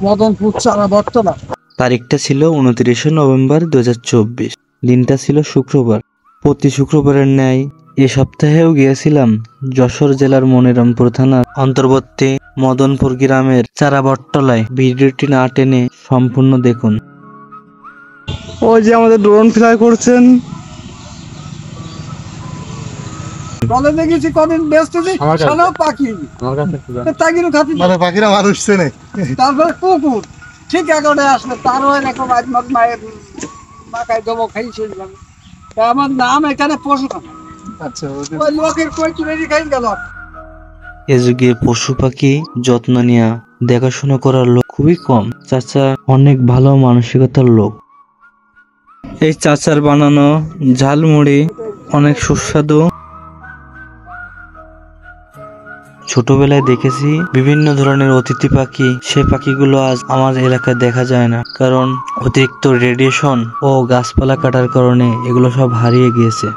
মদনপুর চারা বটতলা। তারিখটা ছিল 29শে নভেম্বর 2024। দিনটা ছিল শুক্রবার। প্রতি শুক্রবারের ন্যায় এ সপ্তাহেও গিয়েছিলাম যশোর জেলার মনিরামপুর থানার অন্তর্বর্তী মদনপুর গ্রামের চারা বটতলায়। ভিডিওটি না টেনে সম্পূর্ণ দেখুন। ওই যে আমাদের ড্রোন ফ্লাই করছেন, কলেজে গেছি কদিন ব্যস্ত পাখি তাগিরও খাতি মানে পাখিরা মানুষ চেনে। তারপরে কুকুর ঠিক 11টায় আসলে তারও এরকম মায়ের মাকায় দেবো খাইছে। আমার নাম এখানে পশু খানা। আচ্ছা, ওই লোকের কই চুরি খাই গেল। এ যুগে পশু পাখি যত্ন নেওয়া, দেখাশোনা করার লোক খুবই কম। চাচা অনেক ভালো মানসিকতার লোক। এই চাচার বানানো ঝালমুড়ি অনেক সুস্বাদু। ছোটবেলায় দেখেছি বিভিন্ন ধরনের অতিথি পাখি, সে পাখিগুলো আজ আমার এলাকায় দেখা যায় না, কারণ অতিরিক্ত রেডিয়েশন ও গাছপালা কাটার কারণে এগুলো সব হারিয়ে গিয়েছে।